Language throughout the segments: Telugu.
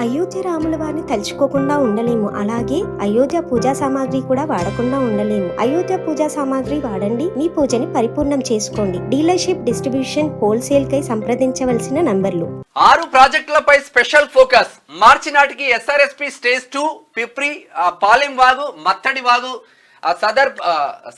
అయోధ్య రాముల వారిని తలుచుకోకుండా ఉండలేము. అలాగే అయోధ్య పూజా సామాగ్రి కూడా వాడకుండా ఉండలేము. అయోధ్య పూజా సామాగ్రి వాడండి, మీ పూజని పరిపూర్ణం చేసుకోండి. డీలర్షిప్, డిస్ట్రిబ్యూషన్, హోల్సేల్ కై సంప్రదించవలసిన నంబర్లు. 6 ప్రాజెక్టులపై స్పెషల్ ఫోకస్. మార్చి నాటికి ఎస్ఆర్ఎస్పీ స్టేజ్ 2, పిప్రి, పాలెం వాగు, మత్తడి వాగు,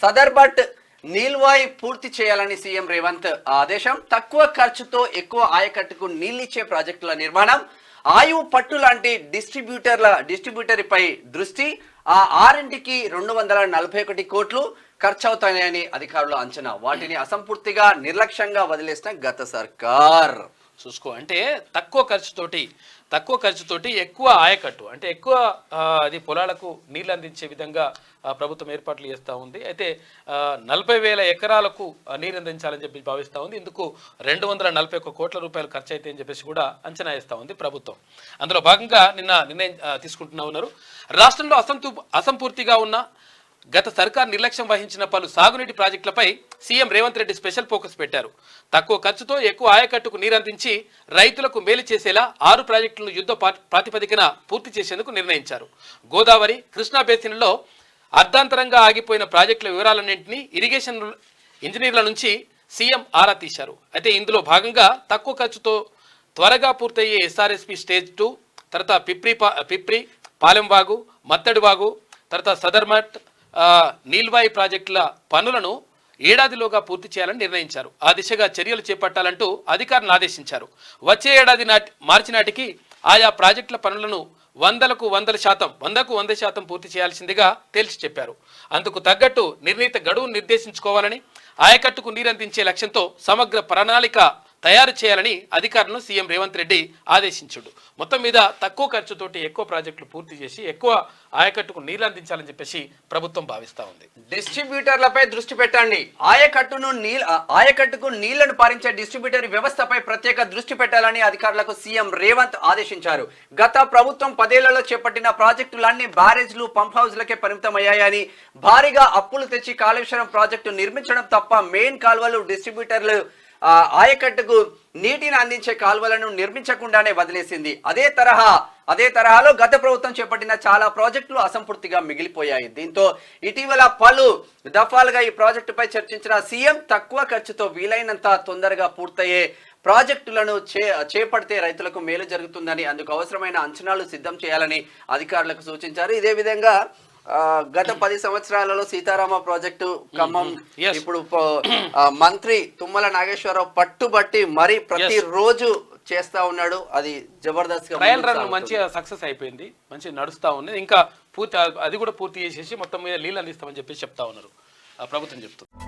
సదర్బట్, నీల్వాయ్ పూర్తి చేయాలని సీఎం రేవంత్ ఆదేశం. తక్కువ ఖర్చుతో ఎక్కువ ఆయకట్టుకు నీళ్ళిచ్చే ప్రాజెక్టుల నిర్మాణం, ఆయువు పట్టు లాంటి డిస్ట్రిబ్యూటరీపై దృష్టి. ఆ 6ంటికి 241 కోట్లు ఖర్చవుతాయని అధికారులు అంచనా. వాటిని అసంపూర్తిగా నిర్లక్ష్యంగా వదిలేసిన గత సర్కార్. చూసుకో అంటే తక్కువ ఖర్చుతోటి ఎక్కువ ఆయకట్టు, అంటే ఎక్కువ అది పొలాలకు నీళ్ళు అందించే విధంగా ప్రభుత్వం ఏర్పాట్లు చేస్తూ ఉంది. అయితే 40,000 ఎకరాలకు నీరు అందించాలని చెప్పి భావిస్తూ ఉంది. ఇందుకు 241 కోట్ల రూపాయలు ఖర్చు అయితే అని చెప్పేసి కూడా అంచనా వేస్తూ ఉంది ప్రభుత్వం. అందులో భాగంగా నిన్న నిర్ణయం తీసుకుంటున్నా ఉన్నారు. రాష్ట్రంలో అసంపూర్తిగా ఉన్న గత సర్కార్ నిర్లక్ష్యం వహించిన పలు సాగునీటి ప్రాజెక్టులపై CM Revanth Reddy special focus పెట్టారు. తక్కువ ఖర్చుతో ఎక్కువ ఆయకట్టుకు నీరందించి రైతులకు మేలు చేసేలా 6 ప్రాజెక్టులను యుద్ధ ప్రాతిపదికన పూర్తి చేసేందుకు నిర్ణయించారు. గోదావరి, కృష్ణా బేసిన్లో అర్ధాంతరంగా ఆగిపోయిన ప్రాజెక్టుల వివరాలన్నింటినీ ఇరిగేషన్ ఇంజనీర్ల నుంచి సీఎం ఆరా తీశారు. అయితే ఇందులో భాగంగా తక్కువ ఖర్చుతో త్వరగా పూర్తయ్యే ఎస్ఆర్ఎస్పీ స్టేజ్ 2, తర్వాత పిప్రి, పాలెం వాగు, మత్తడి వాగు, తర్వాత సదర్మట్, నీల్వాయి ప్రాజెక్టుల పనులను ఏడాదిలోగా పూర్తి చేయాలని నిర్ణయించారు. ఆ దిశగా చర్యలు చేపట్టాలంటూ అధికారులను ఆదేశించారు. వచ్చే ఏడాది మార్చి నాటికి ఆయా ప్రాజెక్టుల పనులను 100కు 100% పూర్తి చేయాల్సిందిగా తేల్చి చెప్పారు. అందుకు తగ్గట్టు నిర్ణీత గడువు నిర్దేశించుకోవాలని, ఆయకట్టుకు నీరందించే లక్ష్యంతో సమగ్ర ప్రణాళిక తయారు చేయాలని అధికారులను సీఎం రేవంత్ రెడ్డి ఆదేశించాడు. మొత్తం మీద తక్కువ ఖర్చుతోటి ఎక్కువ ప్రాజెక్టులు పూర్తి చేసి ఎక్కువ ఆయకట్టుకు నీళ్లు అందించాలని చెప్పేసి ప్రభుత్వం భావిస్తూ ఉంది. డిస్ట్రిబ్యూటర్లపై దృష్టి పెట్టండి. ఆయకట్టుకు నీళ్లను పారించే డిస్ట్రిబ్యూటరీ వ్యవస్థపై ప్రత్యేక దృష్టి పెట్టాలని అధికారులకు సీఎం రేవంత్ ఆదేశించారు. గత ప్రభుత్వం 10 ఏళ్లలో చేపట్టిన ప్రాజెక్టులన్నీ బ్యారేజ్లు, పంప్ హౌజ్లకే పరిమితమయ్యాయని, భారీగా అప్పులు తెచ్చి కాళేశ్వరం ప్రాజెక్టు నిర్మించడం తప్ప మెయిన్ కాల్వలు, డిస్ట్రిబ్యూటర్లు ఆయకట్టుకు నీటిని అందించే కాల్వలను నిర్మించకుండానే వదిలేసింది. అదే తరహాలో గత ప్రభుత్వం చేపట్టిన చాలా ప్రాజెక్టులు అసంపూర్తిగా మిగిలిపోయాయి. దీంతో ఇటీవల పలు దఫాలుగా ఈ ప్రాజెక్టుపై చర్చించిన సీఎం తక్కువ ఖర్చుతో వీలైనంత తొందరగా పూర్తయ్యే ప్రాజెక్టులను చేపడితే రైతులకు మేలు జరుగుతుందని, అందుకు అవసరమైన అంచనాలు సిద్ధం చేయాలని అధికారులకు సూచించారు. ఇదే విధంగా గత 10 సంవత్సరాలలో సీతారామ ప్రాజెక్టు ఖమ్మం, ఇప్పుడు మంత్రి తుమ్మల నాగేశ్వరరావు పట్టుబట్టి మరి ప్రతిరోజు చేస్తా ఉన్నాడు. అది జబర్దస్త్ గా ట్రయల్ రన్ మంచిగా సక్సెస్ అయిపోయింది, మంచిగా నడుస్తా ఉంది. ఇంకా అది కూడా పూర్తి చేసేసి మొత్తం మీద నీళ్ళు అందిస్తామని చెప్పేసి చెప్తా ఉన్నారు ప్రభుత్వం చెప్తుంది.